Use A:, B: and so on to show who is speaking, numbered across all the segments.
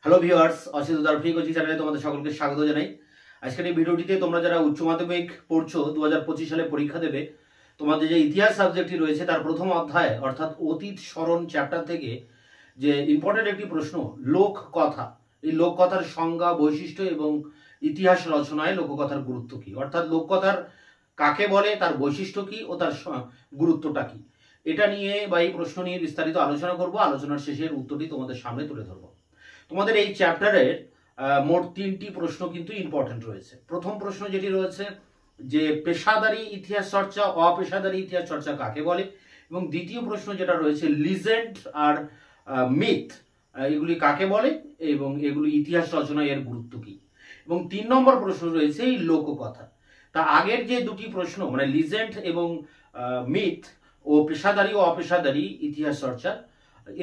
A: Hello viewers, Asit দারফি coaching চ্যানেলে তোমাদের সকলকে স্বাগত জানাই। আজকের এই ভিডিওটিতে তোমরা যারা উচ্চ মাধ্যমিক পড়ছো 2025 সালে পরীক্ষা দেবে, তোমাদের যে ইতিহাস সাবজেক্টটি রয়েছে তার প্রথম অধ্যায় অর্থাৎ অতীত স্মরণ চ্যাপ্টার থেকে যে ইম্পর্টেন্ট একটি প্রশ্ন, লোক কথা। এই লোককথার সংজ্ঞা, বৈশিষ্ট্য এবং ইতিহাস রচনায় লোককথার গুরুত্ব কি, অর্থাৎ লোককথার কাকে বলে, তার বৈশিষ্ট্য কি ও তার গুরুত্বটা কি, এটা নিয়ে বা এই প্রশ্ন নিয়ে বিস্তারিত আলোচনা করব। আলোচনার শেষের উত্তরটি তোমাদের সামনে তুলে ধরবো। তোমাদের এই চ্যাপ্টারের মোট 3টি প্রশ্ন কিন্তু ইম্পর্টেন্ট রয়েছে। প্রথম প্রশ্ন যেটি রয়েছে যে পেশাদারি ইতিহাস চর্চা, অপেশাদারি ইতিহাস চর্চা কাকে বলে, এবং দ্বিতীয় প্রশ্ন যেটা রয়েছে লিজেন্ড আর মিথ এগুলি কাকে বলে এবং এগুলি ইতিহাস রচনায় এর গুরুত্ব কি, এবং 3 নম্বর প্রশ্ন রয়েছে এই লোককথা। তা আগের যে দুটি প্রশ্ন মানে লিজেন্ড এবং মিথ ও পেশাদারি ও অপেশাদারি ইতিহাস চর্চা,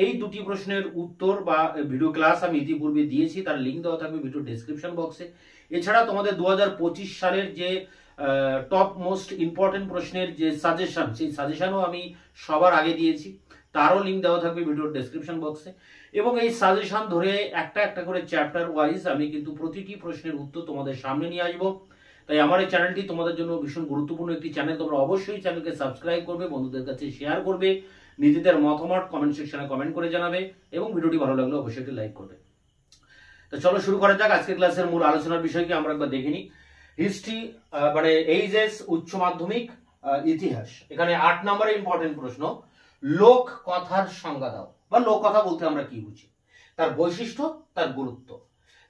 A: এই দুটি প্রশ্নের উত্তর বা ভিডিও ক্লাস আমি ইতিপূর্বে দিয়েছি, তার লিঙ্ক দেওয়া থাকবে ভিডিও ডেসক্রিপশন বক্সে। এছাড়া তোমাদের 2025 সালের যে টপ মোস্ট ইম্পর্টেন্ট প্রশ্নের যে সাজেশন, সেই সাজেশনও আমি সবার আগে দিয়েছি, তারও লিঙ্ক দেওয়া থাকবে ভিডিওর ডেসক্রিপশন বক্সে। এবং এই সাজেশন ধরে একটা একটা করে চ্যাপ্টার ওয়াইজ আমি কিন্তু প্রতিটি প্রশ্নের উত্তর তোমাদের সামনে নিয়ে আসবো। তাই আমার এই চ্যানেলটি তোমাদের জন্য ভীষণ গুরুত্বপূর্ণ একটি চ্যানেল। তোমরা অবশ্যই চ্যানেলকে সাবস্ক্রাইব করবে, বন্ধুদের কাছে শেয়ার করবে, নিজেদের মতামত কমেন্ট সেকশনে কমেন্ট করে জানাবে এবং ভিডিওটি ভালো লাগলে অবশ্যই একটি লাইক করবে। তো চলো শুরু করা যাক। আজকের ক্লাসের মূল আলোচনার বিষয়কে আমরা একবার দেখে নিই। হিস্ট্রি মানে এইচএস উচ্চ মাধ্যমিক ইতিহাস, এখানে 8 নম্বরের ইম্পর্টেন্ট প্রশ্ন, লোক কথার সংজ্ঞা দাও, বা লোক কথা বলতে আমরা কি বুঝি, তার বৈশিষ্ট্য, তার গুরুত্ব।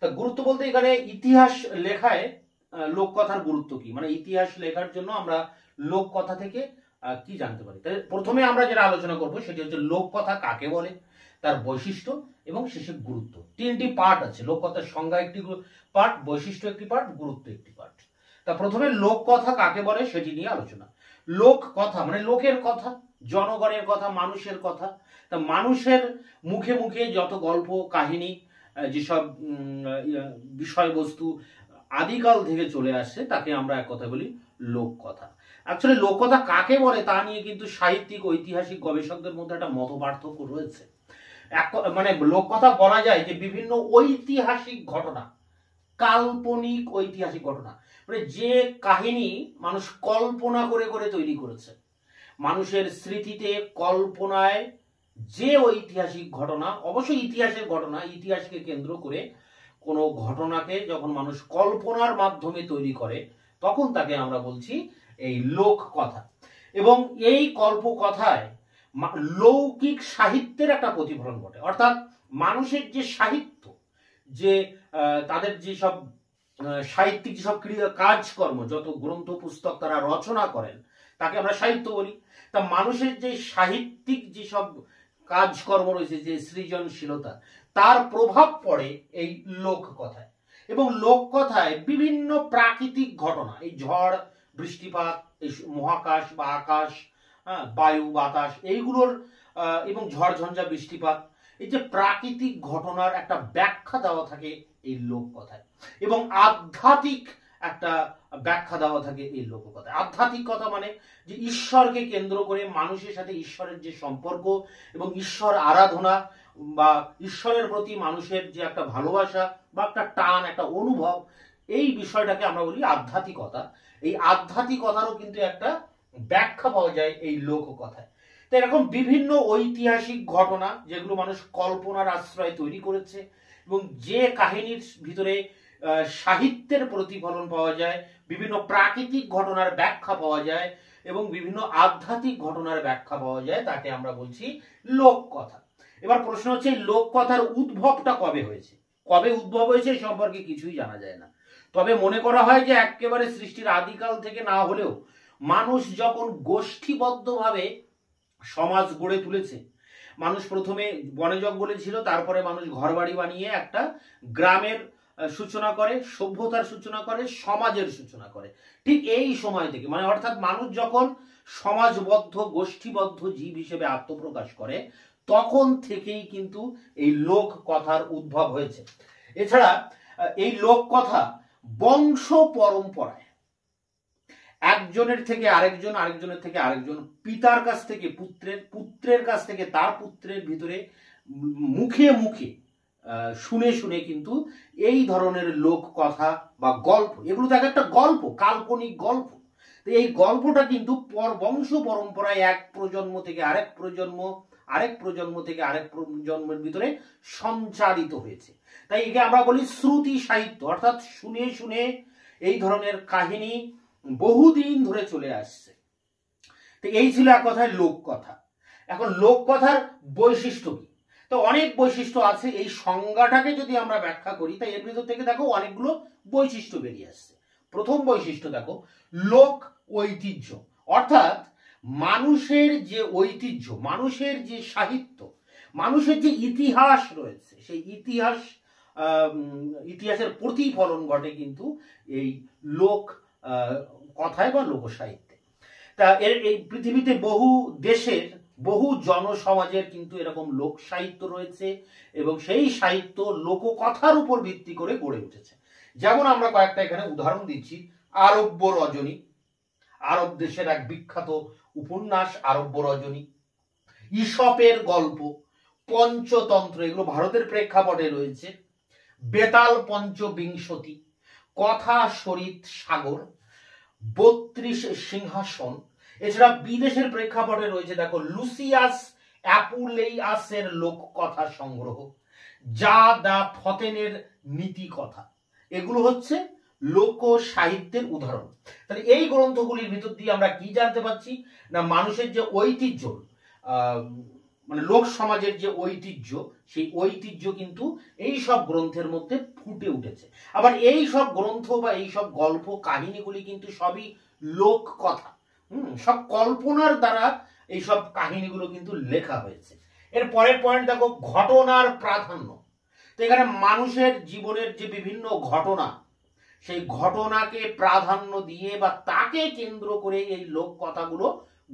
A: তার গুরুত্ব বলতে এখানে ইতিহাস লেখায় লোক কথার গুরুত্ব কি, মানে ইতিহাস লেখার জন্য আমরা লোক কথা থেকে কি জানতে পারি। তাই প্রথমে আমরা যেটা আলোচনা করব সেটি হচ্ছে লোক কথা কাকে বলে, তার বৈশিষ্ট্য এবং শেষে গুরুত্ব। 3টি পার্ট আছে, লোক কথার সংজ্ঞা একটি পার্ট, বৈশিষ্ট্য একটি পার্ট, গুরুত্ব একটি পার্ট। তা প্রথমে লোক কথা কাকে বলে সেটি নিয়ে আলোচনা। লোক কথা মানে লোকের কথা, জনগণের কথা, মানুষের কথা। তা মানুষের মুখে মুখে যত গল্প কাহিনী, যেসব বিষয়বস্তু আদিকাল থেকে চলে আসছে তাকে আমরা এক কথা বলি লোক কথা। অ্যাকচুয়ালি লোককথা কাকে বলে তা নিয়ে কিন্তু সাহিত্যিক ঐতিহাসিক গবেষকদের মধ্যে একটা মত পার্থক্য রয়েছে। মানে লোককথা বলা যায় যে বিভিন্ন ঐতিহাসিক ঘটনা, কাল্পনিক ঐতিহাসিক ঘটনা, মানে যে কাহিনী মানুষ কল্পনা করে করে তৈরি করেছে, মানুষের স্মৃতিতে কল্পনায় যে ঐতিহাসিক ঘটনা, অবশ্যই ইতিহাসের ঘটনা, ইতিহাসকে কেন্দ্র করে কোনো ঘটনাকে যখন মানুষ কল্পনার মাধ্যমে তৈরি করে তখন তাকে আমরা বলছি এই লোক কথা। এবং এই কল্পকথায় লৌকিক সাহিত্যের একটা প্রতিফলন ঘটে, অর্থাৎ মানুষের যে সাহিত্য, যে তাদের যেসব সাহিত্যিক যেসব কাজকর্ম, যত গ্রন্থ পুস্তক তারা রচনা করেন তাকে আমরা সাহিত্য বলি। তা মানুষের যে সাহিত্যিক যেসব কাজকর্ম রয়েছে, যে সৃজনশীলতা, তার প্রভাব পড়ে এই লোককথায়। এবং লোককথায় বিভিন্ন প্রাকৃতিক ঘটনা, এই ঝড় বৃষ্টিপাত, এই মহাকাশ বা আকাশ, বায়ু বাতাস এইগুলোর এবং ঝড়ঝঞ্ঝা বৃষ্টিপাত, এই যে প্রাকৃতিক ঘটনার একটা ব্যাখ্যা দেওয়া থাকে এই লোককথায়, এবং আধ্যাত্মিক একটা ব্যাখ্যা দেওয়া থাকে এই লোককথায়। আধ্যাত্মিক কথা মানে যে ঈশ্বরকে কেন্দ্র করে মানুষের সাথে ঈশ্বরের যে সম্পর্ক এবং ঈশ্বর আরাধনা বা ঈশ্বরের প্রতি মানুষের যে একটা ভালোবাসা বা একটা টান, একটা অনুভব, এই বিষয়টাকে আমরা বলি আধ্যাত্মিকতা। এই আধ্যাত্মিকতারও কিন্তু একটা ব্যাখ্যা পাওয়া যায় এই লোককথায়। তো এরকম বিভিন্ন ঐতিহাসিক ঘটনা যেগুলো মানুষ কল্পনার আশ্রয় তৈরি করেছে, এবং যে কাহিনীর ভিতরে সাহিত্যের প্রতিফলন পাওয়া যায়, বিভিন্ন প্রাকৃতিক ঘটনার ব্যাখ্যা পাওয়া যায় এবং বিভিন্ন আধ্যাত্মিক ঘটনার ব্যাখ্যা পাওয়া যায়, তাকে আমরা বলছি লোককথা। এবার প্রশ্ন হচ্ছে লোককথার উদ্ভবটা কবে হয়েছে। কবে উদ্ভব হয়েছে সম্পর্কে কিছুই জানা যায় না, তবে মনে করা হয় যে একেবারে সৃষ্টির আদিকাল থেকে না হলেও মানুষ যখন গোষ্ঠীবদ্ধভাবে সমাজ গড়ে তুলেছে, মানুষ প্রথমে বনে জঙ্গলে ছিল, তারপরে মানুষ ঘরবাড়ি বানিয়ে একটা গ্রামের সূচনা করে, সভ্যতার সূচনা করে, সমাজের সূচনা করে। ঠিক এই সময় থেকে, মানে অর্থাৎ মানুষ যখন সমাজবদ্ধ গোষ্ঠীবদ্ধ জীব হিসেবে আত্মপ্রকাশ করে, তখন থেকেই কিন্তু এই লোক কথার উদ্ভব হয়েছে। এছাড়া এই লোক কথা বংশ পরম্পরায় একজনের থেকে আরেকজন, আরেকজনের থেকে আরেকজন, পিতার কাছ থেকে পুত্রের, পুত্রের কাছ থেকে তার পুত্রের ভিতরে মুখে মুখে শুনে শুনে কিন্তু এই ধরনের লোক কথা বা গল্প, এগুলো তো একটা গল্প, কাল্পনিক গল্প। তো এই গল্পটা কিন্তু বংশ পরম্পরায় এক প্রজন্ম থেকে আরেক প্রজন্ম, আরেক প্রজন্ম থেকে আরেক প্রজন্মের ভিতরে সঞ্চারিত হয়েছে। তাই একে আমরা বলি শ্রুতি সাহিত্য, অর্থাৎ শুনে শুনে এই ধরনের কাহিনী বহুদিন ধরে চলে আসছে। তো এই ছিল এক কথায় লোককথা। এখন লোককথার বৈশিষ্ট্য কি? তো অনেক বৈশিষ্ট্য আছে। এই সংজ্ঞাটাকে যদি আমরা ব্যাখ্যা করি, তাই এর ভিতর থেকে দেখো অনেকগুলো বৈশিষ্ট্য বেরিয়ে আসছে। প্রথম বৈশিষ্ট্য দেখো, লোক ঐতিহ্য, অর্থাৎ মানুষের যে ঐতিহ্য, মানুষের যে সাহিত্য, মানুষের যে ইতিহাস রয়েছে, সেই ইতিহাসের প্রতিফলন ঘটে কিন্তু এই লোক কথায় বা লোকসাহিত্যে। তা এই পৃথিবীতে বহু দেশের, বহু জনসমাজের কিন্তু এরকম লোক সাহিত্য রয়েছে, এবং সেই সাহিত্য লোককথার উপর ভিত্তি করে গড়ে উঠেছে। যেমন আমরা কয়েকটা এখানে উদাহরণ দিচ্ছি। আরব্য রজনী, আরব দেশের এক বিখ্যাত উপন্যাস আরব্য রজনী, ঈশপের গল্প, পঞ্চতন্ত্র, এগুলো ভারতের প্রেক্ষাপটে রয়েছে, বেতাল পঞ্চবিংশতি, কথা সরিত সাগর, 32 সিংহাসন। এছাড়া বিদেশের প্রেক্ষাপটে রয়েছে দেখো লুসিয়াস অ্যাপুলেইয়াসের লোককথা সংগ্রহ, যা দা ফতেনের নীতি কথা। এগুলো হচ্ছে লোক সাহিত্যের উদাহরণ। তাহলে এই গ্রন্থগুলির ভিতর দিয়ে আমরা কি জানতে পারছি না, মানুষের যে ঐতিহ্য, মানে লোক সমাজের যে ঐতিহ্য, সেই ঐতিহ্য কিন্তু এই সব গ্রন্থের মধ্যে ফুটে উঠেছে। আবার এই সব গ্রন্থ বা এই সব গল্প কাহিনীগুলি কিন্তু সবই লোক কথা, সব কল্পনার দ্বারা এই সব কাহিনীগুলো কিন্তু লেখা হয়েছে। এর পরের পয়েন্ট দেখো, ঘটনার প্রাধান্য। তো এখানে মানুষের জীবনের যে বিভিন্ন ঘটনা, সেই ঘটনাকে প্রাধান্য দিয়ে বা তাকে কেন্দ্র করে এই লোক কথাগুলো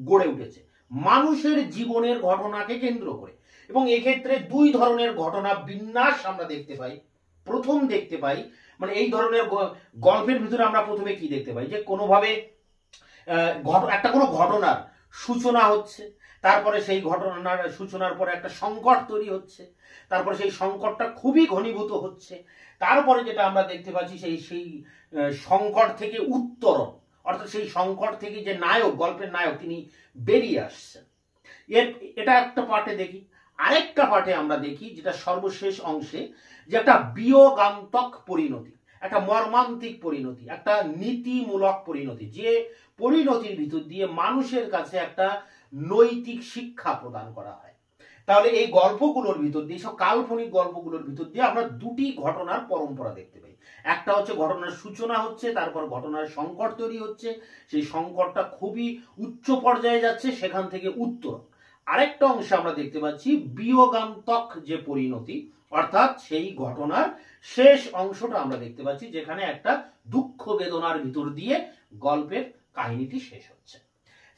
A: গড়ে উঠেছে, মানুষের জীবনের ঘটনাকে কেন্দ্র করে। এবং এক্ষেত্রে দুই ধরনের ঘটনা বিন্যাস আমরা দেখতে পাই। প্রথম দেখতে পাই, মানে এই ধরনের গল্পের ভিতরে আমরা প্রথমে কি দেখতে পাই, যে কোনোভাবে একটা কোনো ঘটনার সূচনা হচ্ছে, তারপরে সেই ঘটনার সূচনার পরে একটা সংকট তৈরি হচ্ছে, তারপরে সেই সংকটটা খুবই ঘনীভূত হচ্ছে, তারপরে যেটা আমরা দেখতে পাচ্ছি সেই সংকট থেকে উত্তরণ, অর্থাৎ সেই সংকট থেকে যে নায়ক, গল্পের নায়ক, তিনি বেরিয়ে আসছেন। এটা একটা পার্টে দেখি। আরেকটা পার্টে আমরা দেখি, যেটা সর্বশেষ অংশে, যে একটা বিয়োগান্তক পরিণতি, একটা মর্মান্তিক পরিণতি, একটা নীতিমূলক পরিণতি, যে পরিণতির ভিতর দিয়ে মানুষের কাছে একটা নৈতিক শিক্ষা প্রদান করা হয়। তাহলে এই গল্পগুলোর ভিতর দিয়ে, সব কাল্পনিক গল্পগুলোর ভিতর দিয়ে আমরা দুটি ঘটনার পরম্পরা দেখতে পাই। একটা হচ্ছে ঘটনার সূচনা হচ্ছে, তারপর ঘটনার সংকট তৈরি হচ্ছে, সেই সংকটটা খুবই উচ্চ পর্যায়ে যাচ্ছে, সেখান থেকে উত্তর। আরেকটা অংশে আমরা দেখতে পাচ্ছি বিয়োগান্তক যে পরিণতি, অর্থাৎ সেই ঘটনার শেষ অংশটা আমরা দেখতে পাচ্ছি, যেখানে একটা দুঃখ বেদনার ভিতর দিয়ে গল্পের কাহিনীটি শেষ হচ্ছে।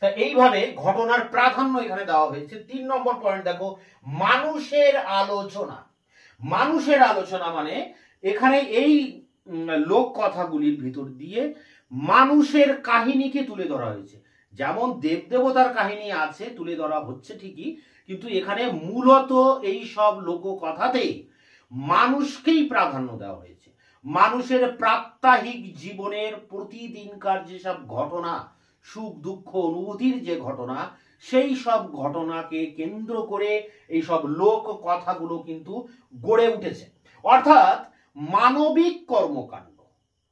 A: তা এইভাবে ঘটনার প্রাধান্য এখানে দেওয়া হয়েছে। 3 নম্বর পয়েন্ট দেখো, মানুষের আলোচনা। মানুষের আলোচনা মানে এখানে এই লোক কথাগুলির ভিতর দিয়ে মানুষের কাহিনীকে তুলে ধরা হয়েছে। যেমন দেবদেবতার কাহিনী আছে, তুলে ধরা হচ্ছে ঠিকই, কিন্তু এখানে মূলত এই সব লোককথাতেই মানুষকেই প্রাধান্য দেওয়া হয়েছে। মানুষের প্রাত্যহিক জীবনের প্রতিদিনকার যেসব ঘটনা, সুখ দুঃখ অনুভূতির যে ঘটনা, সেই সব ঘটনাকে কেন্দ্র করে এই সব লোক কথাগুলো কিন্তু গড়ে উঠেছে। অর্থাৎ মানবিক কর্মকাণ্ড,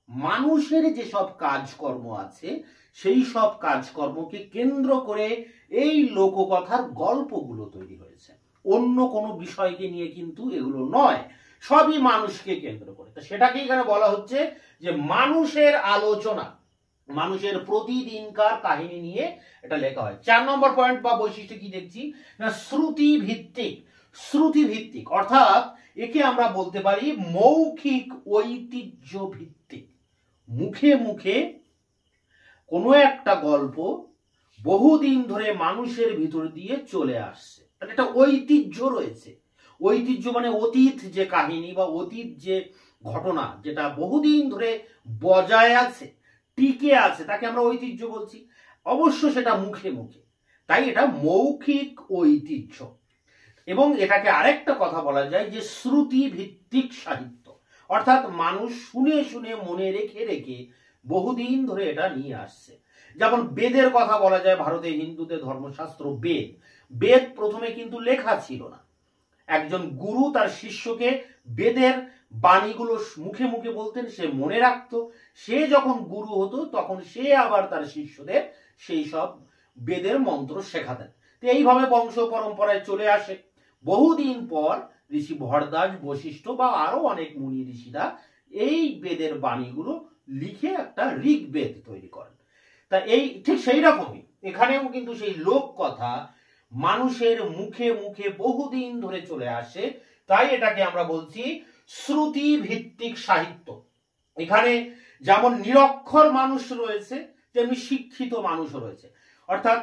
A: মানুষের যেসব কাজকর্ম আছে, সেই সব কাজকর্মকে কেন্দ্র করে এই লোককথার গল্পগুলো তৈরি হয়েছে। অন্য কোনো বিষয়কে নিয়ে কিন্তু এগুলো নয়, সবই মানুষকে কেন্দ্র করে। তো সেটাকে এখানে বলা হচ্ছে যে মানুষের আলোচনা, মানুষের প্রতিদিনকার কাহিনী নিয়ে এটা লেখা হয়। 4 নম্বর পয়েন্ট বা বৈশিষ্ট্য কি দেখছি না, শ্রুতি ভিত্তিক। শ্রুতি ভিত্তিক অর্থাৎ একে আমরা বলতে পারি মৌখিক ঐতিহ্য ভিত্তিক। মুখে মুখে কোনো একটা গল্প বহুদিন ধরে মানুষের ভিতর দিয়ে চলে আসছে, একটা ঐতিহ্য রয়েছে। ঐতিহ্য মানে অতীত যে কাহিনী বা অতীত যে ঘটনা, যেটা বহুদিন ধরে বজায় আছে, টিকে আছে, তাকে আমরা ঐতিহ্য বলছি। অবশ্য সেটা মুখে মুখে, তাই এটা মৌখিক ঐতিহ্য। এবং এটাকে আরেকটা কথা বলা যায় যে শ্রুতি ভিত্তিক সাহিত্য, অর্থাৎ মানুষ শুনে শুনে মনে রেখে রেখে বহুদিন ধরে এটা নিয়ে আসছে। যেমন বেদের কথা বলা যায়, ভারতে হিন্দুদের ধর্মশাস্ত্র বেদ, বেদ প্রথমে কিন্তু লেখা ছিল না। একজন গুরু তার শিষ্যকে বেদের বাণীগুলো মুখে মুখে বলতেন, সে মনে রাখতো। সে যখন গুরু হতো তখন সে আবার তার শিষ্যদের সেই সব বেদের মন্ত্র শেখাতেন। তো এইভাবে বংশ পরম্পরায় চলে আসে। বহুদিন পর ঋষি ভরদ্বাজ, বশিষ্ঠ বা আরো অনেক মুনি ঋষিরা এই বেদের বাণীগুলো লিখে একটা ঋগ্বেদ তৈরি করেন। তা এই ঠিক সেই রকমই এখানেও কিন্তু সেই লোক কথা মানুষের মুখে মুখে বহুদিন ধরে চলে আসে, তাই এটাকে আমরা বলছি শ্রুতি ভিত্তিক সাহিত্য। এখানে যেমন নিরক্ষর মানুষ রয়েছে তেমনি শিক্ষিত মানুষও রয়েছে। অর্থাৎ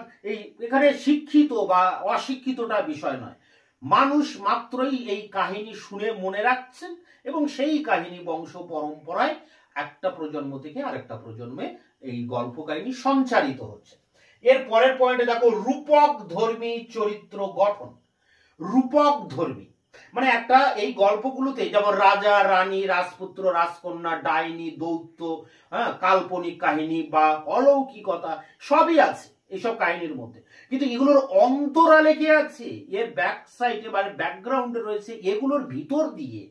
A: এখানে শিক্ষিত বা অশিক্ষিতটা বিষয় নয়, মানুষ মাত্রই এই কাহিনী শুনে মনে রাখছেন এবং সেই কাহিনী বংশ পরম্পরায় একটা প্রজন্ম থেকে আরেকটা প্রজন্মে এই গল্প কাহিনী সঞ্চারিত হচ্ছে। এর পরের পয়েন্টে দেখো, রূপক ধর্মী চরিত্র গঠন। রূপক ধর্মী মানে একটা এই গল্পগুলোতে যেমন রাজা, রানী, রাজপুত্র, রাজকন্যা, ডাইনি, দৈত্য, কাল্পনিক কাহিনী বা অলৌকিকতা সবই আছে এইসব কাহিনীর মধ্যে, কিন্তু এগুলোর অন্তরালে কি আছে, এর ব্যাক সাইডে বা ব্যাকগ্রাউন্ডে রয়েছে এগুলোর ভিতর দিয়ে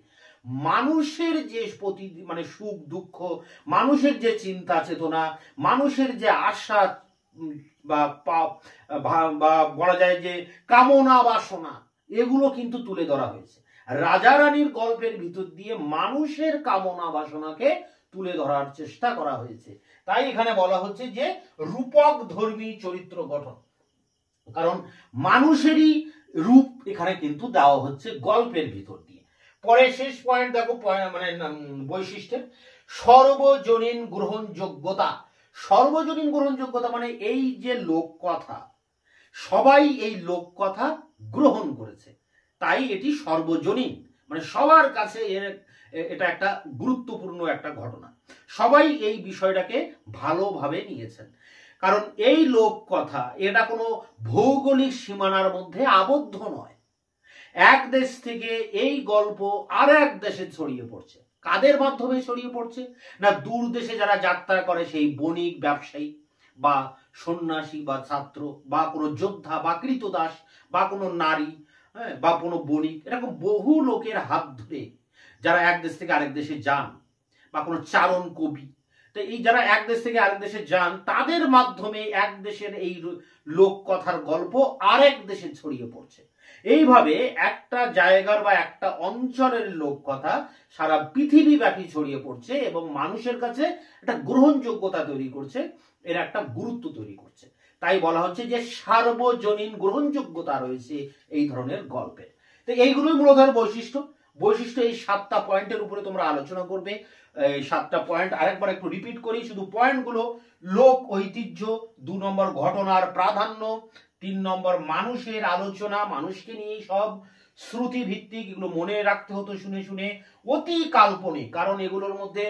A: মানুষের যে মানে সুখ দুঃখ, মানুষের যে চিন্তা চেতনা, মানুষের যে আশা বা বলা যায় যে কামনা বাসনা, এগুলো কিন্তু তুলে ধরা হয়েছে। রাজা রানীর গল্পের ভিতর দিয়ে মানুষের কামনা বাসনাকে তুলে ধরার চেষ্টা করা হয়েছে। তাই এখানে বলা হচ্ছে যে রূপক ধর্মী চরিত্র গঠন, কারণ মানুষেরই রূপ এখানে কিন্তু দেওয়া হচ্ছে গল্পের ভিতর দিয়ে। পরে শেষ পয়েন্ট দেখো, মানে বৈশিষ্ট্যের সর্বজনীন গ্রহণযোগ্যতা। সর্বজনীন গ্রহণযোগ্যতা মানে এই যে লোককথা, সবাই এই লোককথা গ্রহণ করেছে, তাই এটি সর্বজনীন, মানে সবার কাছে এটা একটা গুরুত্বপূর্ণ একটা ঘটনা। সবাই এই বিষয়টাকে ভালোভাবে নিয়েছেন, কারণ এই লোককথা এটা কোনো ভৌগোলিক সীমানার মধ্যে আবদ্ধ নয়। এক দেশ থেকে এই গল্প আর এক দেশে ছড়িয়ে পড়ছে। কাদের মাধ্যমে ছড়িয়ে পড়ছে না, দূর দেশে যারা যাত্রা করে সেই বণিক, ব্যবসায়ী বা সন্ন্যাসী বা ছাত্র বা কোনো যোদ্ধা বা কৃতদাস বা কোনো নারী, বা কোনো বণিক, এরকম বহু লোকের হাত ধরে যারা এক দেশ থেকে আরেক দেশে যান, বা কোনো চারণ কবি, তো এই যারা এক দেশ থেকে আরেক দেশে যান তাদের মাধ্যমে এক দেশের এই লোককথার গল্প আরেক দেশে ছড়িয়ে পড়ছে। এইভাবে একটা জায়গার বা একটা অঞ্চলের লোককথা সারা পৃথিবীব্যাপী ছড়িয়ে পড়ছে এবং মানুষের কাছে একটা গ্রহণযোগ্যতা তৈরি করছে, এর একটা গুরুত্ব তৈরি করছে। তাই বলা হচ্ছে যে সার্বজনীন গ্রহণযোগ্যতা রয়েছে এই ধরনের গল্পের। তো এইগুলোই মূলত বৈশিষ্ট্য। বৈশিষ্ট্য এই 7টা পয়েন্টের উপরে তোমরা আলোচনা করবে। এই 7টা পয়েন্ট আরেকবার একটু রিপিট করি, শুধু পয়েন্টগুলো। লোক ঐতিহ্য, 2 নম্বর ঘটনার প্রাধান্য, 3 নম্বর মানুষের আলোচনা, মানুষকে নিয়ে সব শ্রুতি ভিত্তিক, এগুলো মনে রাখতে হতো শুনে শুনে। অতি কাল্পনিক, কারণ এগুলোর মধ্যে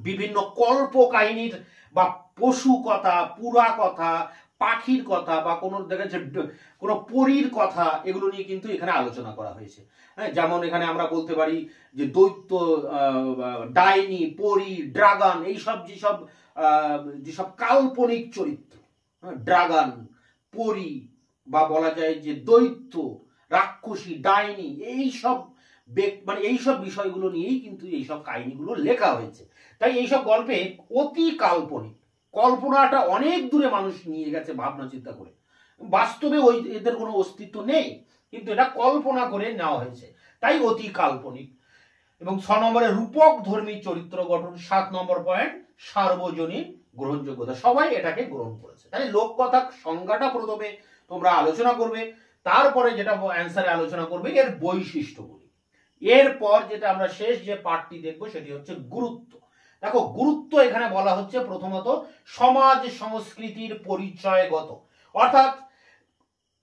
A: বিভিন্ন কল্প কাহিনীর বা পশু কথা, পুরা কথা, পাখির কথা বা কোনো দেখা যাচ্ছে কোনো পরীর কথা, এগুলো নিয়ে কিন্তু এখানে আলোচনা করা হয়েছে। হ্যাঁ, যেমন এখানে আমরা বলতে পারি যে দৈত্য, ডাইনি, পরী, ড্রাগন, এইসব যেসব কাল্পনিক চরিত্র, ড্রাগন, পরী বা বলা যায় যে দৈত্য, রাক্ষসী, ডাইনি, এইসব মানে এইসব বিষয়গুলো নিয়েই কিন্তু এইসব কাহিনীগুলো লেখা হয়েছে। তাই এইসব গল্পে অতি কাল্পনিক, কল্পনাটা অনেক দূরে মানুষ নিয়ে গেছে ভাবনা চিন্তা করে। বাস্তবে এদের কোনো অস্তিত্ব নেই, কিন্তু এটা কল্পনা করে নেওয়া হয়েছে, তাই অতি কাল্পনিক। এবং 6 নম্বরে রূপক ধর্মী চরিত্র গঠন, 7 নম্বর পয়েন্ট সার্বজনীন গ্রহণযোগ্যতা, সবাই এটাকে গ্রহণ করেছে। তাই লোককথা সংজ্ঞাটা প্রথমে তোমরা আলোচনা করবে, তারপরে যেটা অ্যান্সারে আলোচনা করবে এর বৈশিষ্ট্যগুলি। এরপর যেটা আমরা শেষ যে পার্টটি দেখবো সেটি হচ্ছে গুরুত্ব। দেখো, গুরুত্ব এখানে বলা হচ্ছে প্রথমত সমাজ সংস্কৃতির পরিচয়গত, অর্থাৎ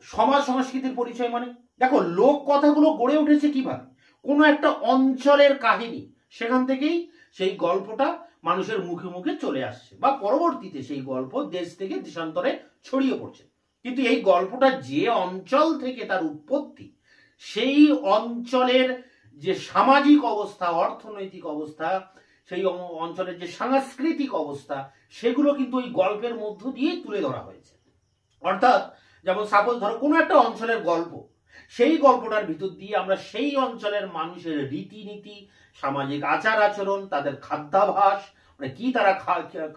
A: সমাজ সংস্কৃতির পরিচয় মানে দেখো লোক কথাগুলো গড়ে উঠেছে কিভাবে, কোনো একটা অঞ্চলের কাহিনী, সেখান থেকেই সেই গল্পটা মানুষের মুখে মুখে চলে আসছে বা পরবর্তীতে সেই গল্প দেশ থেকে দেশান্তরে ছড়িয়ে পড়ছে। কিন্তু এই গল্পটা যে অঞ্চল থেকে তার উৎপত্তি, সেই অঞ্চলের যে সামাজিক অবস্থা, অর্থনৈতিক অবস্থা, সেই অঞ্চলের যে সাংস্কৃতিক অবস্থা, সেগুলো কিন্তু ওই গল্পের মধ্য দিয়ে তুলে ধরা হয়েছে। অর্থাৎ যেমন সাপোজ ধরো কোনো একটা অঞ্চলের গল্প, সেই গল্পটার ভিতর দিয়ে আমরা সেই অঞ্চলের মানুষের রীতিনীতি, সামাজিক আচার আচরণ, তাদের খাদ্যাভ্যাস, মানে কি তারা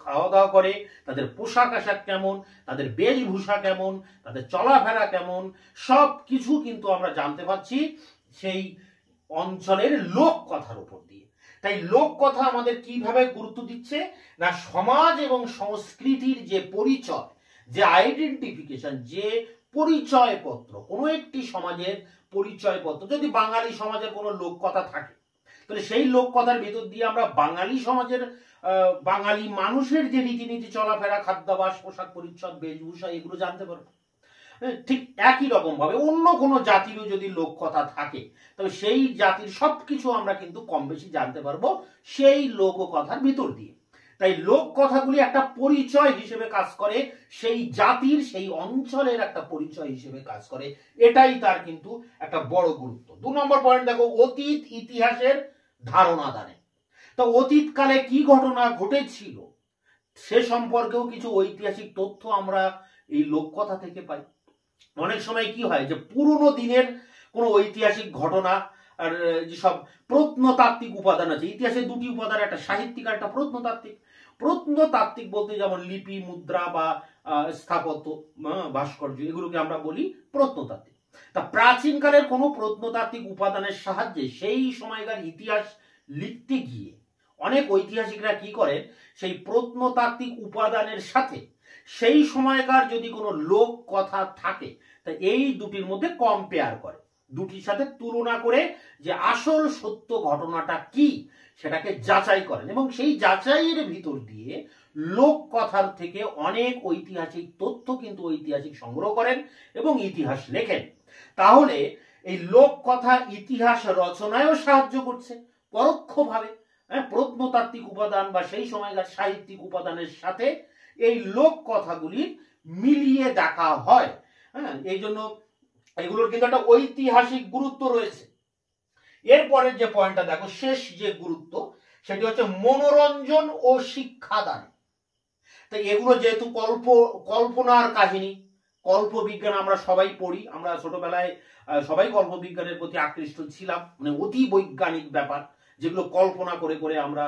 A: খাওয়া দাওয়া করে, তাদের পোশাক আশাক কেমন, তাদের বেশভূষা কেমন, তাদের চলাফেরা কেমন, সব কিছু কিন্তু আমরা জানতে পারছি সেই অঞ্চলের লোক কথার উপর দিয়ে। তাই লোক কথা আমাদের কিভাবে গুরুত্ব দিচ্ছে না, সমাজ এবং সংস্কৃতির যে পরিচয়, যে আইডেন্টিফিকেশন, যে পরিচয়পত্র, কোনো একটি সমাজের পরিচয়পত্র, যদি বাঙালি সমাজের কোনো লোক কথা থাকে, তাহলে সেই লোক কথার ভিতর দিয়ে আমরা বাঙালি সমাজের বাঙালি মানুষের যে রীতিনীতি, চলাফেরা, খাদ্যাভ্যাস, পোশাক পরিচ্ছদ, বেশভূষা, এগুলো জানতে পারবো। ঠিক একই রকম ভাবে অন্য কোনো জাতিরও যদি লোক কথা থাকে, তবে সেই জাতির সবকিছু আমরা কিন্তু কম বেশি জানতে পারবো সেই লোক কথার ভিতর দিয়ে। তাই লোক কথাগুলি একটা পরিচয় হিসেবে কাজ করে, সেই জাতির, সেই অঞ্চলের একটা পরিচয় হিসেবে কাজ করে। এটাই তার কিন্তু একটা বড় গুরুত্ব। 2 নম্বর পয়েন্ট দেখো, অতীত ইতিহাসের ধারণা দানে। তো অতীতকালে কি ঘটনা ঘটেছিল সে সম্পর্কেও কিছু ঐতিহাসিক তথ্য আমরা এই লোককথা থেকে পাই। অনেক সময় কি হয় যে পুরনো দিনের কোনো ঐতিহাসিক ঘটনা আর যেসব প্রত্নতাত্ত্বিক উপাদান আছে, ইতিহাসের 2টি উপাদান, একটা সাহিত্যিক আর একটা প্রত্নতাত্ত্বিক। প্রত্নতাত্ত্বিক বলতে যেমন লিপি, মুদ্রা বা স্থাপত্য, ভাস্কর্য, এগুলোকে আমরা বলি প্রত্নতাত্ত্বিক। তা প্রাচীনকালের কোনো প্রত্নতাত্ত্বিক উপাদানের সাহায্যে সেই সময়কার ইতিহাস লিখতে গিয়ে অনেক ঐতিহাসিকরা কি করেন, সেই প্রত্নতাত্ত্বিক উপাদানের সাথে সেই সময়কার যদি কোনো লোক কথা থাকে, তা এই দুটির মধ্যে কম্পেয়ার করে, দুটির সাথে তুলনা করে যে আসল সত্য ঘটনাটা কি সেটাকে যাচাই করেন, এবং সেই যাচাইয়ের ভিতর দিয়ে লোক কথার থেকে অনেক ঐতিহাসিক তথ্য কিন্তু ঐতিহাসিক সংগ্রহ করেন এবং ইতিহাস লেখেন। তাহলে এই লোক কথা ইতিহাস রচনায়ও সাহায্য করছে পরোক্ষভাবে। প্রত্নতাত্ত্বিক উপাদান বা সেই সময়কার সাহিত্যিক উপাদানের সাথে এই লোক কথাগুলি মিলিয়ে দেখা হয়। এই জন্য এগুলোর কিন্তু একটা ঐতিহাসিক গুরুত্ব রয়েছে। এরপরের যে পয়েন্টটা দেখো, শেষ যে গুরুত্ব, সেটি হচ্ছে মনোরঞ্জন ও শিক্ষাদান। তাই এগুলো যেহেতু কল্পনার কাহিনী, কল্পবিজ্ঞান আমরা সবাই পড়ি, আমরা ছোটবেলায় সবাই কল্পবিজ্ঞানের প্রতি আকৃষ্ট ছিলাম, মানে অতি বৈজ্ঞানিক ব্যাপার যেগুলো কল্পনা করে করে আমরা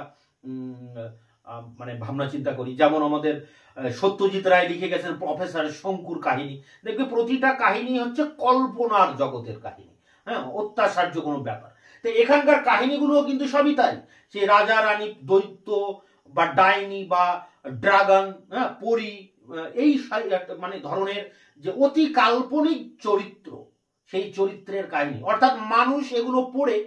A: মানে ভাবনা চিন্তা করি। যেমন আমাদের সত্যজিৎ রায় লিখে গেছেন প্রফেসর শঙ্কুর কাহিনী, দেখবে প্রতিটা কাহিনী হচ্ছে কল্পনার জগতের কাহিনী, অত্যাশ্চর্য কোনো ব্যাপার। তো এখানকার কাহিনীগুলো কিন্তু সবই তাই, যে রাজা রানী, দৈত্য বা ডাইনি বা ড্রাগন, পরী, এই মানে ধরনের যে অতি কাল্পনিক চরিত্র, সেই চরিত্রের কাহিনী। অর্থাৎ মানুষ এগুলো পড়ে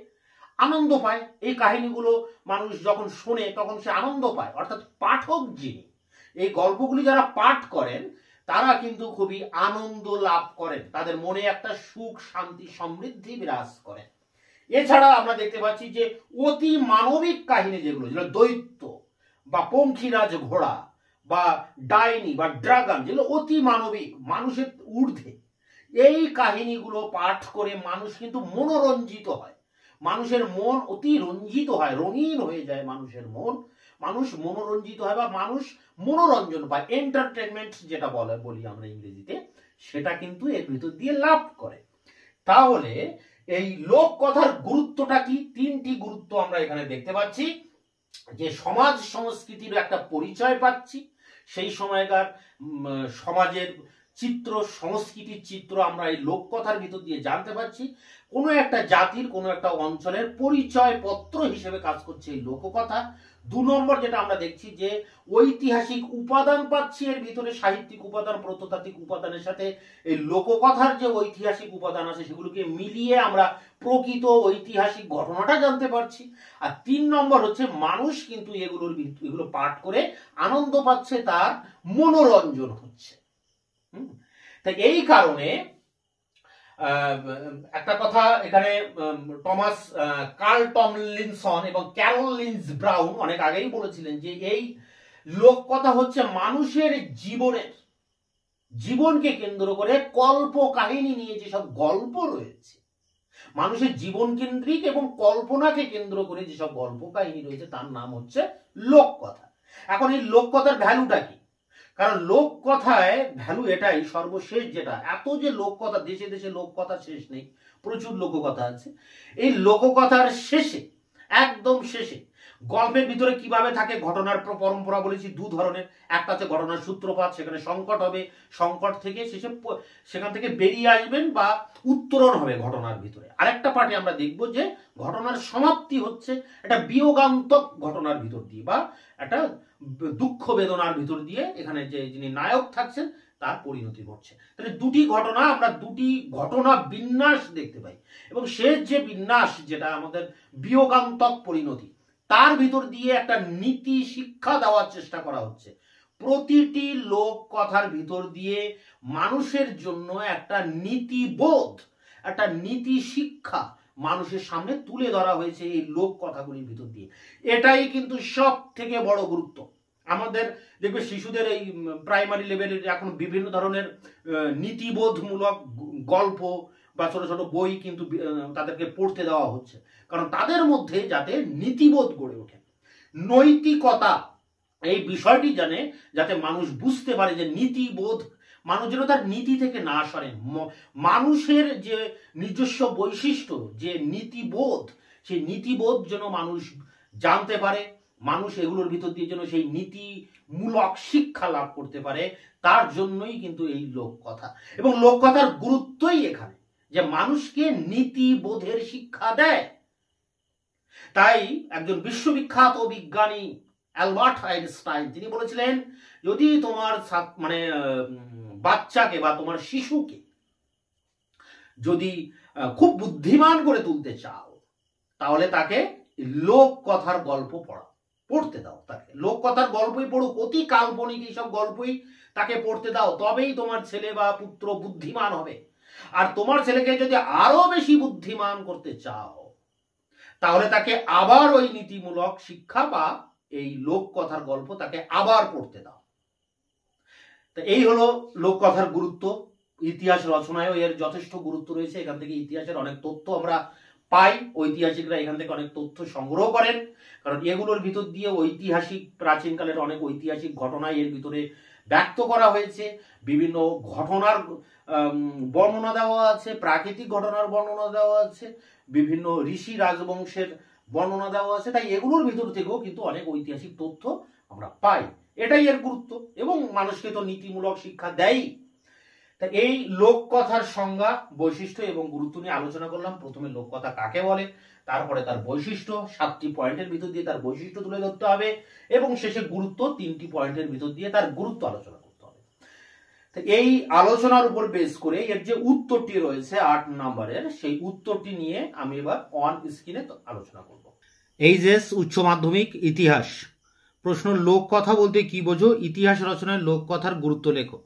A: আনন্দ পায়, এই কাহিনীগুলো মানুষ যখন শোনে তখন সে আনন্দ পায়। অর্থাৎ পাঠক যিনি, এই গল্পগুলি যারা পাঠ করেন তারা কিন্তু খুবই আনন্দ লাভ করেন, তাদের মনে একটা সুখ, শান্তি, সমৃদ্ধি বিরাজ করে। এছাড়া আমরা দেখতে পাচ্ছি যে অতি মানবিক কাহিনী যেগুলো, দৈত্য বা পঙ্খিরাজ ঘোড়া বা ডাইনি বা ড্রাগন, যেগুলো অতি মানবিক, মানুষের ঊর্ধ্বে, এই কাহিনীগুলো পাঠ করে মানুষ কিন্তু মনোরঞ্জিত হয়, মানুষের মন অতি রঞ্জিত হয়, রঙিন হয়ে যায় মানুষের মন, মানুষ মনোরঞ্জিত হয় বা মানুষ মনোরঞ্জন পায়, এন্টারটেনমেন্ট যেটা বলি আমরা ইংরেজিতে, সেটা কিন্তু এর ভিতর দিয়ে লাভ করে। তাহলে এই লোক কথার গুরুত্বটা কি? 3টি গুরুত্ব আমরা এখানে দেখতে পাচ্ছি, যে সমাজ সংস্কৃতির একটা পরিচয় পাচ্ছি, সেই সময়কার সমাজের চিত্র, সংস্কৃতির চিত্র আমরা এই লোককথার ভিতর দিয়ে জানতে পারছি। কোনো একটা জাতির, কোনো একটা অঞ্চলের পরিচয় পত্র হিসেবে কাজ করছে এই লোককথা। 2 নম্বর যেটা আমরা দেখছি, যে ঐতিহাসিক উপাদান পাচ্ছি এর ভিতরে, সাহিত্যিক উপাদান, প্রত্নতাত্ত্বিক উপাদানের সাথে এই লোককথার যে ঐতিহাসিক উপাদান আছে সেগুলোকে মিলিয়ে আমরা প্রকৃত ঐতিহাসিক ঘটনাটা জানতে পারছি। আর 3 নম্বর হচ্ছে মানুষ কিন্তু এগুলো পাঠ করে আনন্দ পাচ্ছে, তার মনোরঞ্জন হচ্ছে। তাই এই কারণে একটা কথা এখানে টমাস কার্ল টমলিনসন এবং ক্যারল লিন্স ব্রাউন অনেক আগেই বলেছিলেন যে এই লোককথা হচ্ছে মানুষের জীবনকে কেন্দ্র করে কল্প কাহিনী নিয়ে যেসব গল্প রয়েছে, মানুষের জীবন কেন্দ্রিক এবং কল্পনাকে কেন্দ্র করে যেসব গল্প কাহিনী রয়েছে তার নাম হচ্ছে লোককথা। এখন এই লোককথার ভ্যালুটা কি? কারণ লোককথায় ভ্যালু এটাই, সর্বশেষ যেটা, এত যে লোককথা, দেশে দেশে লোককথা শেষ নেই, প্রচুর লোককথা আছে। এই লোককথার শেষে, একদম শেষে, গল্পের ভিতরে কিভাবে থাকে ঘটনার পরম্পরা বলেছি দু ধরনের। একটা হচ্ছে ঘটনার সূত্রপাত, সেখানে সংকট হবে, সংকট থেকে শেষে সেখান থেকে বেরিয়ে আসবেন বা উত্তরণ হবে ঘটনার ভিতরে। আরেকটা পার্টে আমরা দেখব যে ঘটনার সমাপ্তি হচ্ছে একটা বিয়োগান্তক ঘটনার ভিতর দিয়ে বা একটা দুঃখ বেদনার ভিতর দিয়ে এখানে যে যিনি নায়ক থাকছেন তার পরিণতি ঘটছে। তাহলে দুটি ঘটনা, আমরা দুটি ঘটনা বিন্যাস দেখতে পাই এবং শেষ যে বিন্যাস যেটা আমাদের বিয়োগান্তক পরিণতি, তার ভিতর দিয়ে একটা নীতি শিক্ষা দেওয়ার চেষ্টা করা হচ্ছে। প্রতিটি লোক কথার ভিতর দিয়ে মানুষের জন্য একটা নীতিবোধ, একটা নীতি শিক্ষা মানুষের সামনে তুলে ধরা হয়েছে এই লোক কথাগুলির ভিতর দিয়ে। এটাই কিন্তু সব থেকে বড় গুরুত্ব। আমাদের দেখবে শিশুদের এই প্রাইমারি লেভেলের এখন বিভিন্ন ধরনের নীতিবোধমূলক গল্প বা ছোট ছোট বই কিন্তু তাদেরকে পড়তে দেওয়া হচ্ছে, কারণ তাদের মধ্যে যাতে নীতিবোধ গড়ে ওঠে, নৈতিকতা এই বিষয়টি জানে, যাতে মানুষ বুঝতে পারে যে নীতিবোধ, মানুষ যেন তার নীতি থেকে না সরে, মানুষের যে নিজস্ব বৈশিষ্ট্য যে নীতিবোধ, সেই নীতিবোধ যেন মানুষ জানতে পারে, মানুষ এগুলোর ভিতর দিয়ে যেন সেই নীতিমূলক শিক্ষা লাভ করতে পারে। তার জন্যই কিন্তু এই লোককথা এবং লোককথার গুরুত্বই এখানে যে মানুষকে নীতিবোধের শিক্ষা দেয়। তাই একজন বিশ্ববিখ্যাত বিজ্ঞানী অ্যালবার্ট আইনস্টাইন তিনি বলেছিলেন, যদি তোমার মানে বাচ্চাকে বা তোমার শিশুকে যদি খুব বুদ্ধিমান করে তুলতে চাও তাহলে তাকে লোককথার গল্প পড়তে দাও, তাকে লোককথার গল্পই পড়ুক, অতি কাল্পনিক এইসব গল্পই তাকে পড়তে দাও, তবেই তোমার ছেলে বা পুত্র বুদ্ধিমান হবে। আর তোমার ছেলেকে যদি আরো বেশি বুদ্ধিমান করতে চাও তাহলে তাকে আবার ওই নীতিমূলক শিক্ষা বা এই লোককথার গল্প তাকে আবার পড়তে দাও। তো এই হলো লোককথার গুরুত্ব। ইতিহাস রচনায়ও এর যথেষ্ট গুরুত্ব রয়েছে। এখান থেকে ইতিহাসের অনেক তথ্য আমরা পাই, ঐতিহাসিকরা এখান থেকে অনেক তথ্য সংগ্রহ করেন, কারণ এগুলোর ভিতর দিয়ে ঐতিহাসিক প্রাচীনকালের অনেক ঐতিহাসিক ঘটনা এর ভিতরে ব্যক্ত করা হয়েছে। বিভিন্ন ঘটনার বর্ণনা দেওয়া আছে, প্রাকৃতিক ঘটনার বর্ণনা দেওয়া আছে, বিভিন্ন ঋষি রাজবংশের বর্ণনা দেওয়া আছে। তাই এগুলোর ভিতর থেকেও কিন্তু অনেক ঐতিহাসিক তথ্য আমরা পাই। এটাই এর গুরুত্ব এবং মানুষকে তো নীতিমূলক শিক্ষা দেয়। তা এই লোককথার সংজ্ঞা, বৈশিষ্ট্য এবং গুরুত্ব নিয়ে আলোচনা করলাম। প্রথমে লোককথা কাকে বলে, তারপরে তার বৈশিষ্ট্য, 7টি পয়েন্টের ভিতর দিয়ে তার বৈশিষ্ট্য তুলে ধরতে হবে এবং শেষে গুরুত্ব, 3টি পয়েন্টের ভিতর দিয়ে তার গুরুত্ব আলোচনা করতে হবে। তো এই আলোচনার উপর বেস করে এর যে উত্তরটি রয়েছে 8 নম্বরের, সেই উত্তরটি নিয়ে আমি এবার অন স্ক্রিনে আলোচনা করব। এইচএস উচ্চ মাধ্যমিক ইতিহাস প্রশ্ন, লোককথা বলতে কি বোঝো? ইতিহাস রচনায় লোককথার গুরুত্ব লেখো।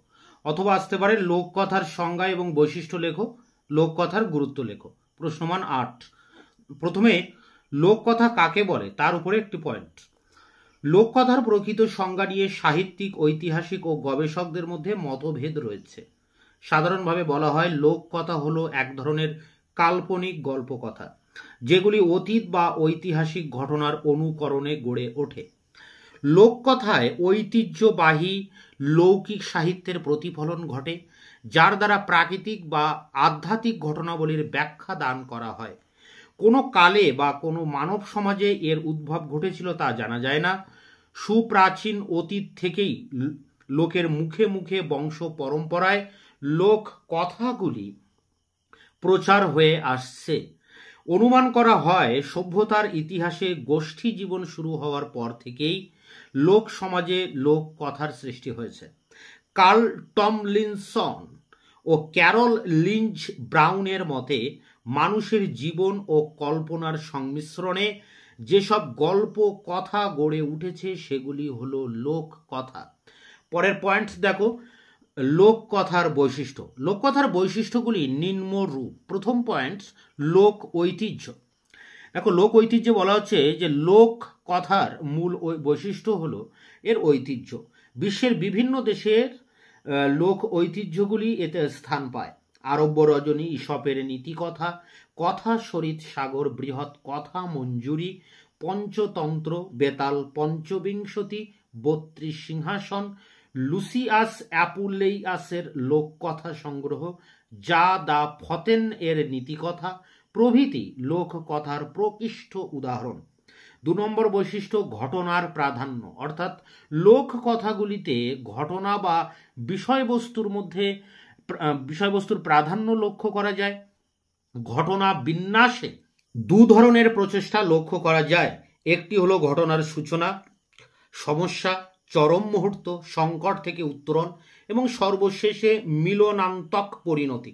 A: অথবা আসতে পারে লোককথার সংজ্ঞা এবং বৈশিষ্ট্য লেখো, লোককথার গুরুত্ব লেখো। প্রশ্নমান 8। প্রথমে লোককথা কাকে বলে তার উপরে একটি পয়েন্ট। লোককথার প্রকৃত সংজ্ঞা নিয়ে সাহিত্যিক, ঐতিহাসিক ও গবেষকদের মধ্যে মতভেদ রয়েছে। সাধারণভাবে বলা হয় লোককথা হলো এক ধরনের কাল্পনিক গল্পকথা যেগুলি অতীত বা ঐতিহাসিক ঘটনার অনুকরণে গড়ে ওঠে। লোককথায় ঐতিহ্যবাহী লৌকিক সাহিত্যের প্রতিফলন ঘটে, যার দ্বারা প্রাকৃতিক বা আধ্যাত্মিক ঘটনাবলীর ব্যাখ্যা দান করা হয়। কোনো কালে বা কোনো মানব সমাজে এর উদ্ভব ঘটেছিল তা জানা যায় না। সুপ্রাচীন অতীত থেকেই লোকের মুখে মুখে বংশ পরম্পরায় লোক কথাগুলি প্রচার হয়ে আসছে। অনুমান করা হয় সভ্যতার ইতিহাসে গোষ্ঠী জীবন শুরু হওয়ার পর থেকেই লোক সমাজে লোক কথার সৃষ্টি হয়েছে। কার্ল টমলিনসন ও ক্যারল লিঞ্চ ব্রাউনের মতে মানুষের জীবন ও কল্পনার সংমিশ্রণে যেসব গল্প কথা গড়ে উঠেছে সেগুলি হলো লোক কথা। পরের পয়েন্ট দেখো, লোককথার বৈশিষ্ট্য। লোককথার বৈশিষ্ট্যগুলি নিম্নরূপ। প্রথম পয়েন্ট, লোক ঐতিহ্য। দেখো, লোক ঐতিহ্য বলা হচ্ছে যে লোক কথার মূল বৈশিষ্ট্য হলো এর ঐতিহ্য। বিশ্বের বিভিন্ন দেশের লোক ঐতিহ্যগুলি এতে স্থান পায়।
B: আরব্য রজনী, ঈশপের নীতিকথা, কথা সরিত সাগর, বৃহৎ কথা মঞ্জুরি, পঞ্চতন্ত্র, বেতাল পঞ্চবিংশতি, 32 সিংহাসন, লুসিয়াস অ্যাপুলেইয়াসের লোককথা সংগ্রহ, যা দা ফতেন এর নীতিকথা প্রভৃতি লোককথার প্রকৃষ্ট উদাহরণ। 2 নম্বর বৈশিষ্ট্য, ঘটনার প্রাধান্য, অর্থাৎ লোককথাগুলিতে ঘটনা বা বিষয়বস্তুর প্রাধান্য লক্ষ্য করা যায়। ঘটনা বিন্যাসে 2 ধরনের প্রচেষ্টা লক্ষ্য করা যায়। একটি হলো ঘটনার সূচনা, সমস্যা, চরম মুহূর্ত, সংকট থেকে উত্তরণ এবং সর্বশেষে মিলনান্তক পরিণতি।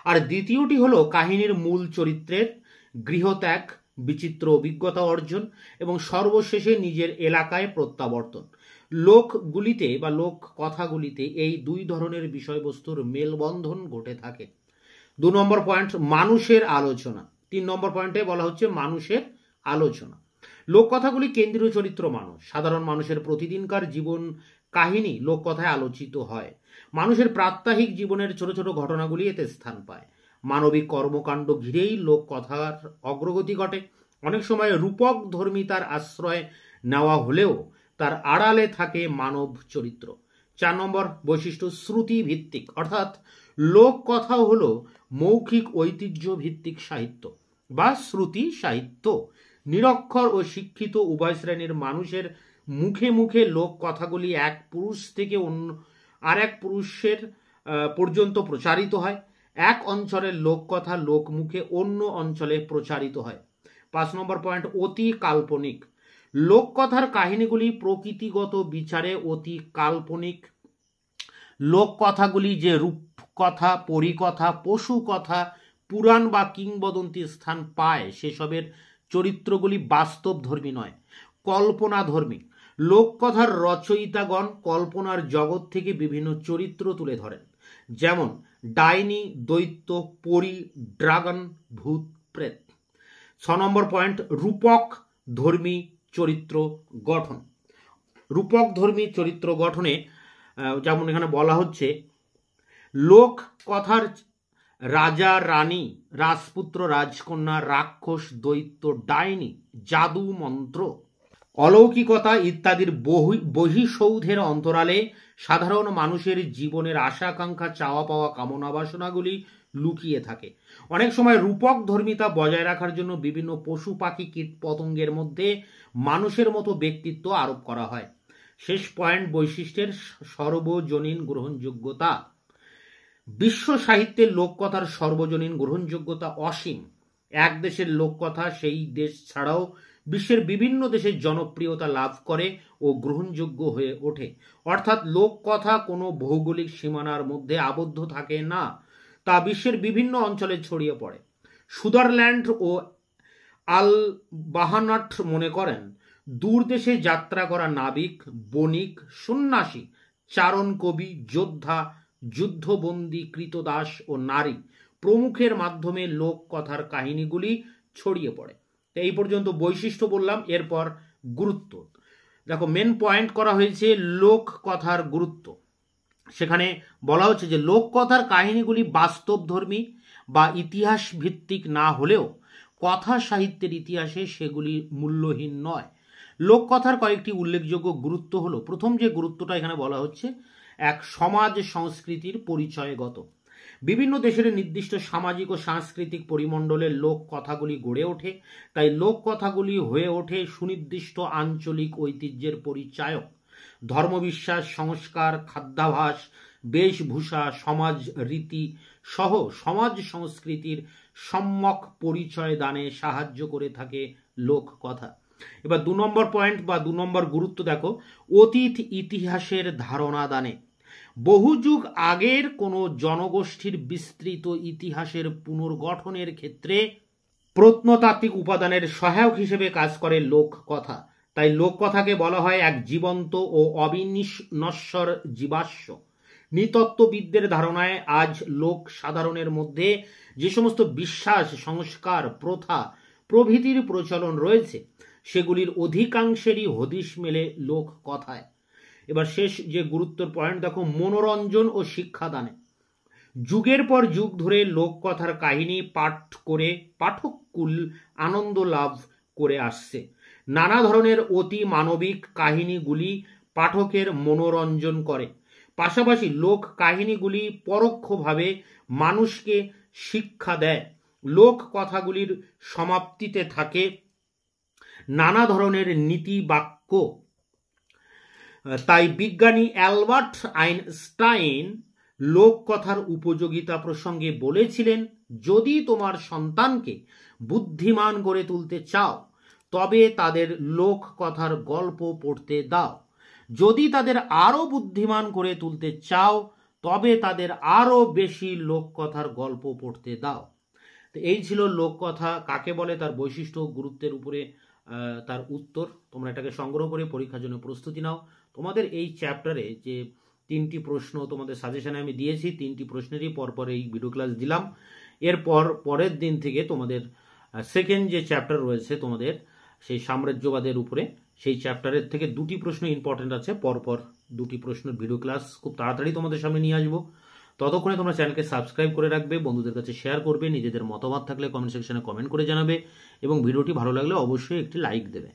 B: আর দ্বিতীয়টি হলো কাহিনীর মূল চরিত্রের গৃহত্যাগ, বিচিত্র অভিজ্ঞতা অর্জন এবং সর্বশেষে নিজের এলাকায় প্রত্যাবর্তন। লোকগুলিতে বা লোক কথাগুলিতে এই 2 ধরনের বিষয়বস্তুর মেলবন্ধন ঘটে থাকে। 2 নম্বর পয়েন্ট, মানুষের আলোচনা। 3 নম্বর পয়েন্টে বলা হচ্ছে মানুষের আলোচনা। লোককথাগুলি কেন্দ্রীয় চরিত্র মানুষ। সাধারণ মানুষের প্রতিদিনকার জীবন কাহিনী লোককথায় আলোচিত হয়। মানুষের প্রাত্যহিক জীবনের ছোট ছোট ঘটনাগুলি এতে স্থান পায়। মানবিক কর্মকাণ্ড ঘিরেই লোককথার অগ্রগতি ঘটে। অনেক সময় রূপক ধর্মিতার আশ্রয় নেওয়া হলেও তার আড়ালে থাকে মানব চরিত্র। 4 নম্বর বৈশিষ্ট্য, শ্রুতি ভিত্তিক, অর্থাৎ লোককথাও হলো মৌখিক ঐতিহ্য ভিত্তিক সাহিত্য বা শ্রুতি সাহিত্য। নিরক্ষর ও শিক্ষিত উভয় শ্রেণীর মানুষের মুখে মুখে লোক কথাগুলি এক পুরুষ থেকে আর এক পুরুষের পর্যন্ত প্রচারিত হয়। এক অঞ্চলের লোককথা লোকমুখে অন্য অঞ্চলে প্রচারিত হয়। 5 নম্বর পয়েন্ট, অতি কাল্পনিক। লোককথার কাহিনীগুলি প্রকৃতিগত বিচারে অতি কাল্পনিক। লোককথাগুলি যে রূপকথা, পরিকথা, পশু কথা, পুরাণ বা কিংবদন্তি স্থান পায় সেসবের চরিত্রগুলি বাস্তবধর্মী নয়, কল্পনাধর্মী। লোককথার রচয়িতাগণ কল্পনার জগৎ থেকে বিভিন্ন চরিত্র তুলে ধরেন, যেমন ডাইনি, দৈত্য, পরী, ড্রাগন, ভূত, প্রেত। 6 নম্বর পয়েন্ট, রূপক ধর্মী চরিত্র গঠন। রূপক ধর্মী চরিত্র গঠনে যেমন এখানে বলা হচ্ছে, লোক কথার রাজা, রানী, রাজপুত্র, রাজকন্যা, রাক্ষস, দৈত্য, ডাইনি, জাদু, মন্ত্র, অলৌকিকতা ইত্যাদির বহিঃসৌধের অন্তরালে সাধারণ মানুষের জীবনের আশা আকাঙ্ক্ষা, চাওয়া পাওয়া, কামনা বাসনাগুলি লুকিয়ে থাকে। অনেক সময় রূপক ধর্মিতা বজায় রাখার জন্য বিভিন্ন পশু পাখি কীট পতঙ্গের মধ্যে মানুষের মতো ব্যক্তিত্ব আরোপ করা হয়। শেষ পয়েন্ট, বৈশিষ্ট্যের সর্বজনীন গ্রহণযোগ্যতা। বিশ্ব সাহিত্যে লোককথার সর্বজনীন গ্রহণযোগ্যতা অসীম। এক দেশের লোককথা সেই দেশ ছাড়াও বিশ্বের বিভিন্ন দেশে জনপ্রিয়তা লাভ করে ও গ্রহণযোগ্য হয়ে ওঠে। অর্থাৎ লোককথা কোনো ভৌগোলিক সীমানার মধ্যে আবদ্ধ থাকে না, তা বিশ্বের বিভিন্ন অঞ্চলে ছড়িয়ে পড়ে। সুদারল্যান্ড ও আলবাহানাট মনে করেন, দূর দেশে যাত্রা করা নাবিক, বণিক, সন্ন্যাসী, চারণ কবি, যোদ্ধা, যুদ্ধবন্দী, কৃতদাস ও নারী প্রমুখের মাধ্যমে লোককথার কাহিনীগুলি ছড়িয়ে পড়ে। এই পর্যন্ত বৈশিষ্ট্য বললাম, এরপর গুরুত্ব। দেখো, মেন পয়েন্ট করা হয়েছে লোককথার গুরুত্ব। সেখানে বলা হচ্ছে যে লোককথার কাহিনীগুলি বাস্তবধর্মী বা ইতিহাস ভিত্তিক না হলেও কথা সাহিত্যের ইতিহাসে সেগুলি মূল্যহীন নয়। লোককথার কয়েকটি উল্লেখযোগ্য গুরুত্ব হলো, প্রথম যে গুরুত্বটা এখানে বলা হচ্ছে, এক সমাজ সংস্কৃতির পরিচয়গত। বিভিন্ন দেশের নির্দিষ্ট সামাজিক ও সাংস্কৃতিক পরিমণ্ডলে লোক কথাগুলি গড়ে ওঠে, তাই লোক কথাগুলি হয়ে ওঠে সুনির্দিষ্ট আঞ্চলিক ঐতিহ্যের পরিচায়ক। ধর্মবিশ্বাস, সংস্কার, খাদ্যাভাস, বেশভূষা, সমাজ রীতি সহ সমাজ সংস্কৃতির সম্যক পরিচয় দানে সাহায্য করে থাকে লোককথা। এবার 2 নম্বর পয়েন্ট বা 2 নম্বর গুরুত্ব দেখো, অতীত ইতিহাসের ধারণা দানে। বহু যুগ আগের কোনো জনগোষ্ঠীর বিস্তৃত ইতিহাসের পুনর্গঠনের ক্ষেত্রে প্রত্নতাত্ত্বিক উপাদানের সহায়ক হিসেবে কাজ করে লোককথা। তাই লোককথাকে বলা হয় এক জীবন্ত ও অবিনশ্বর জীবাশ্ম। নৃতত্ত্ববিদদের ধারণায় আজ লোক সাধারণের মধ্যে যে সমস্ত বিশ্বাস, সংস্কার, প্রথা প্রভৃতির প্রচলন রয়েছে সেগুলির অধিকাংশেরই হদিশ মেলে লোককথায়। এবার শেষ যে গুরুত্বের পয়েন্ট দেখো, মনোরঞ্জন ও শিক্ষাদানে। যুগের পর যুগ ধরে লোককথার কাহিনী পাঠ করে পাঠককুল আনন্দ লাভ করে আসছে। নানা ধরনের অতি মানবিক কাহিনীগুলি পাঠকের মনোরঞ্জন করে। পাশাপাশি লোক কাহিনীগুলি পরোক্ষভাবে মানুষকে শিক্ষা দেয়। লোক কথাগুলির সমাপ্তিতে থাকে নানা ধরনের নীতি বাক্য। তাই বিজ্ঞানী অ্যালবার্ট আইনস্টাইন লোককথার উপযোগিতা প্রসঙ্গে বলেছিলেন, যদি তোমার সন্তানকে বুদ্ধিমান করে তুলতে চাও তবে তাদের লোককথার গল্প পড়তে দাও। যদি তাদের আরো বুদ্ধিমান করে তুলতে চাও তবে তাদের আরো বেশি লোককথার গল্প পড়তে দাও। তো এই ছিল লোককথা কাকে বলে, তার বৈশিষ্ট্য, গুরুত্বের উপরে তার উত্তর। তোমরা এটাকে সংগ্রহ করে পরীক্ষার জন্য প্রস্তুতি নাও। তোমাদের এই চ্যাপ্টারে যে 3টি প্রশ্ন তোমাদের সাজেশনে আমি দিয়েছি, 3টি প্রশ্নেরই পরপর এই ভিডিও ক্লাস দিলাম। এরপর পরের দিন থেকে তোমাদের সেকেন্ড যে চ্যাপ্টার রয়েছে তোমাদের সেই সাম্রাজ্যবাদের উপরে, সেই চ্যাপ্টারের থেকে 2টি প্রশ্ন ইম্পর্টেন্ট আছে, পরপর 2টি প্রশ্নের ভিডিও ক্লাস খুব তাড়াতাড়ি তোমাদের সামনে নিয়ে আসবো। ততক্ষণে তোমরা চ্যানেলকে সাবস্ক্রাইব করে রাখবে, বন্ধুদের কাছে শেয়ার করবে, নিজেদের মতামত থাকলে কমেন্ট সেকশনে কমেন্ট করে জানাবে এবং ভিডিওটি ভালো লাগলে অবশ্যই একটি লাইক দেবে।